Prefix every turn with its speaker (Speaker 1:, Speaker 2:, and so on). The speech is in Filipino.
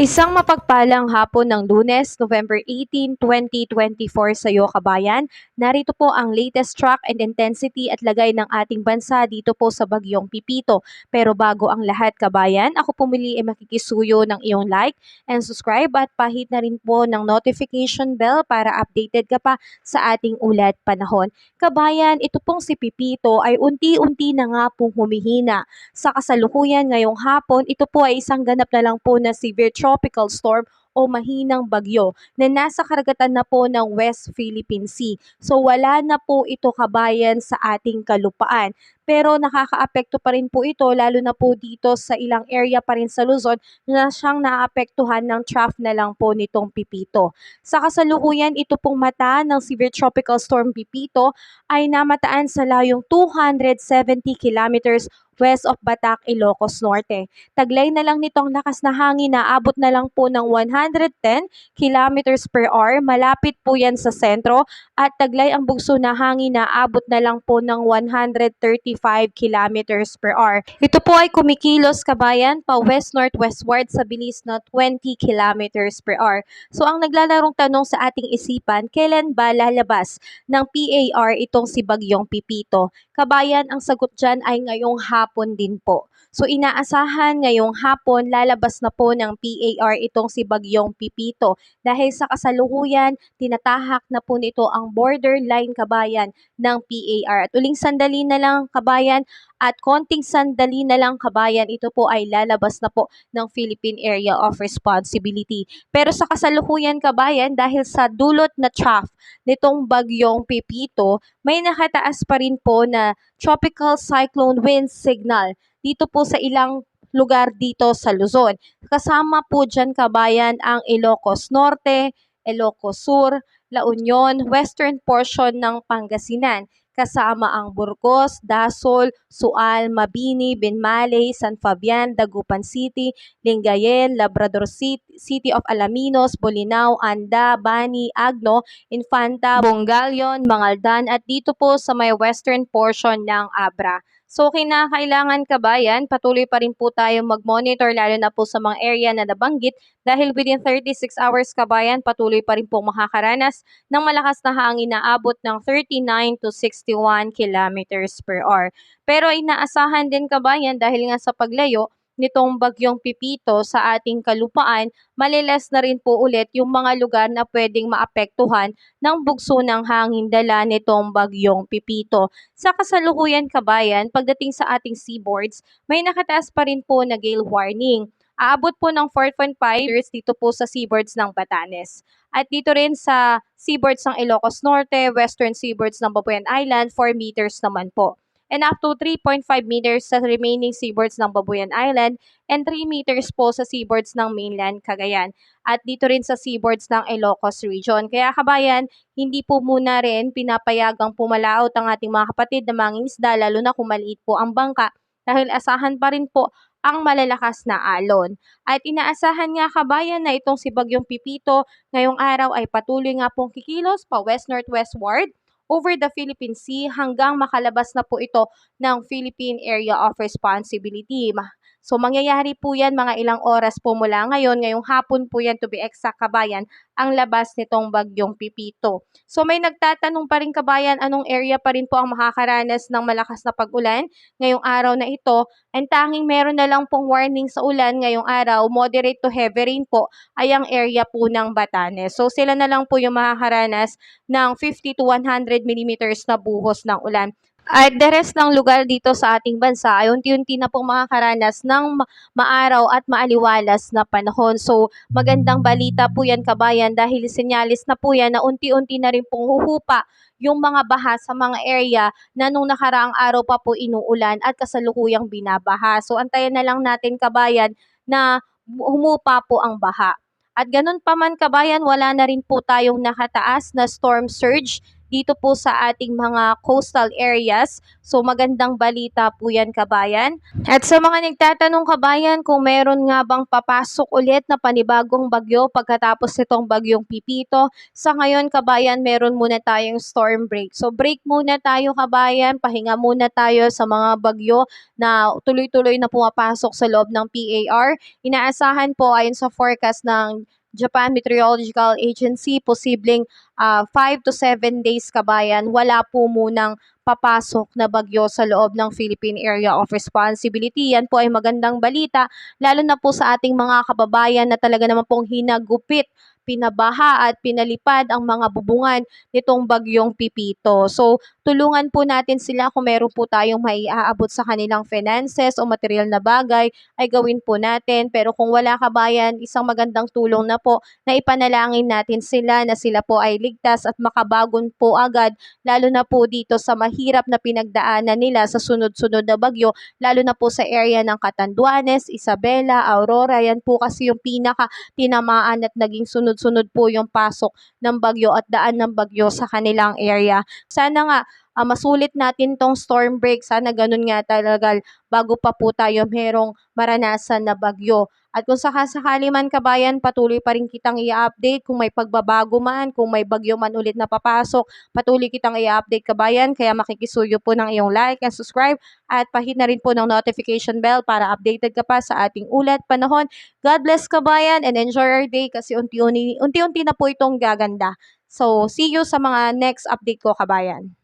Speaker 1: Isang mapagpalang hapon ng Lunes, November 18, 2024 sa iyo kabayan. Narito po ang latest track and intensity at lagay ng ating bansa dito po sa Bagyong Pipito. Pero bago ang lahat kabayan, ako pumili ay makikisuyo ng iyong like and subscribe at pahit na rin po ng notification bell para updated ka pa sa ating ulat panahon. Kabayan, ito pong si Pipito ay unti-unti na nga pong humihina. Sa kasalukuyan ngayong hapon, ito po ay isang ganap na lang po na severe tropical storm o mahinang bagyo na nasa karagatan na po ng West Philippine Sea. So wala na po ito kabayan sa ating kalupaan. Pero nakakaapekto pa rin po ito lalo na po dito sa ilang area pa rin sa Luzon na siyang naapektuhan ng trough na lang po nitong Pipito. Sa kasalukuyan, ito pong mata ng severe tropical storm Pipito ay namataan sa layong 270 kilometers west of Batac, Ilocos Norte. Taglay na lang nitong lakas na hangin na abot na lang po ng 110 kilometers per hour. Malapit po yan sa sentro at taglay ang bugso na hangin na abot na lang po ng 135 kilometers per hour. Ito po ay kumikilos kabayan pa west-northwestward sa bilis na 20 kilometers per hour. So ang naglalarong tanong sa ating isipan, kailan ba lalabas ng PAR itong si Bagyong Pipito? Kabayan, ang sagot dyan ay ngayong hapon din po. So inaasahan ngayong hapon lalabas na po ng PAR itong si Bagyong Pipito dahil sa kasalukuyan tinatahak na po nito ang borderline kabayan ng PAR. At uling sandali na lang kabayan at konting sandali na lang kabayan, ito po ay lalabas na po ng Philippine Area of Responsibility. Pero sa kasalukuyan kabayan, dahil sa dulot na trough nitong Bagyong Pipito, may nakataas pa rin po na tropical cyclone wind signal dito po sa ilang lugar dito sa Luzon. Kasama po dyan kabayan ang Ilocos Norte, Ilocos Sur, La Union, western portion ng Pangasinan. Kasama ang Burgos, Dasol, Sual, Mabini, Binmaley, San Fabian, Dagupan City, Lingayen, Labrador City, City of Alaminos, Bolinao, Anda, Bani, Agno, Infanta, Bongalion, Mangaldan at dito po sa may western portion ng Abra. So kinakailangan kabayan, patuloy pa rin po tayong mag-monitor lalo na po sa mga area na nabanggit dahil within 36 hours kabayan, patuloy pa rin po makakaranas ng malakas na hangin na abot ng 39 to 61 kilometers per hour. Pero inaasahan din kabayan dahil nga sa paglayo nitong Bagyong Pipito sa ating kalupaan, maliles na rin po ulit yung mga lugar na pwedeng maapektuhan ng bugso ng hangin dala nitong Bagyong Pipito. Sa kasalukuyan kabayan, pagdating sa ating seaboards, may nakataas pa rin po na gale warning. Aabot po ng 4.5 meters dito po sa seaboards ng Batanes. At dito rin sa seaboards ng Ilocos Norte, western seaboards ng Babuyan Island, 4 meters naman po. And up to 3.5 meters sa remaining seaboards ng Babuyan Island and 3 meters po sa seaboards ng mainland Cagayan. At dito rin sa seaboards ng Ilocos Region. Kaya kabayan, hindi po muna rin pinapayagang pumalaot ang ating mga kapatid na mangingisda lalo na kung maliit po ang bangka dahil asahan pa rin po ang malalakas na alon. At inaasahan nga kabayan na itong si Bagyong Pipito ngayong araw ay patuloy nga pong kikilos pa west-northwestward over the Philippine Sea hanggang makalabas na po ito ng Philippine Area of Responsibility. So mangyayari po yan mga ilang oras po mula ngayon, ngayong hapon po yan to be exact kabayan, ang labas nitong Bagyong Pipito. So may nagtatanong pa rin kabayan anong area pa rin po ang makakaranas ng malakas na pag-ulan ngayong araw na ito. Ang tanging meron na lang pong warning sa ulan ngayong araw, moderate to heavy rain po ay ang area po ng Batanes. So sila na lang po yung makakaranas ng 50 to 100 millimeters na buhos ng ulan. At the rest ng lugar dito sa ating bansa ay unti-unti na pong makakaranas ng maaraw at maaliwalas na panahon. So magandang balita po yan kabayan dahil sinyalis na po yan na unti-unti na rin pong huhupa yung mga baha sa mga area na nung nakaraang araw pa po inuulan at kasalukuyang binabaha. So antayin na lang natin kabayan na humupa po ang baha. At ganun pa man kabayan, wala na rin po tayong nakataas na storm surge dito po sa ating mga coastal areas. So magandang balita po yan, kabayan. At sa mga nagtatanong, kabayan, kung meron nga bang papasok ulit na panibagong bagyo pagkatapos nitong bagyong Pipito, sa ngayon, kabayan, meron muna tayong storm break. So break muna tayo, kabayan, pahinga muna tayo sa mga bagyo na tuloy-tuloy na pumapasok sa loob ng PAR. Inaasahan po ayon sa forecast ng Japan Meteorological Agency, posibleng 5 to 7 days, kabayan, wala po munang papasok na bagyo sa loob ng Philippine Area of Responsibility. Yan po ay magandang balita, lalo na po sa ating mga kababayan na talaga naman pong hinagupit, pinabaha at pinalipad ang mga bubungan nitong bagyong Pipito. So, tulungan po natin sila kung meron po tayong maiaabot sa kanilang finances o material na bagay, ay gawin po natin. Pero kung wala, kabayan, isang magandang tulong na po na ipanalangin natin sila na sila po ay ligtas at makabagon po agad, lalo na po dito sa mahirap na pinagdaanan nila sa sunod-sunod na bagyo, lalo na po sa area ng Catanduanes, Isabela, Aurora. Yan po kasi yung pinaka tinamaan at naging sunod-sunod po yung pasok ng bagyo at daan ng bagyo sa kanilang area. Sana nga masulit natin tong storm break. Sana ganun nga talaga bago pa po tayo merong maranasan na bagyo. At kung sakasakali man, kabayan, patuloy pa rin kitang i-update kung may pagbabago man, kung may bagyo man ulit na papasok, patuloy kitang i-update, kabayan. Kaya makikisuyo po ng iyong like and subscribe at pahit na rin po ng notification bell para updated ka pa sa ating ulat panahon. God bless, kabayan, and enjoy our day kasi unti-unti na po itong gaganda. So, see you sa mga next update ko, kabayan.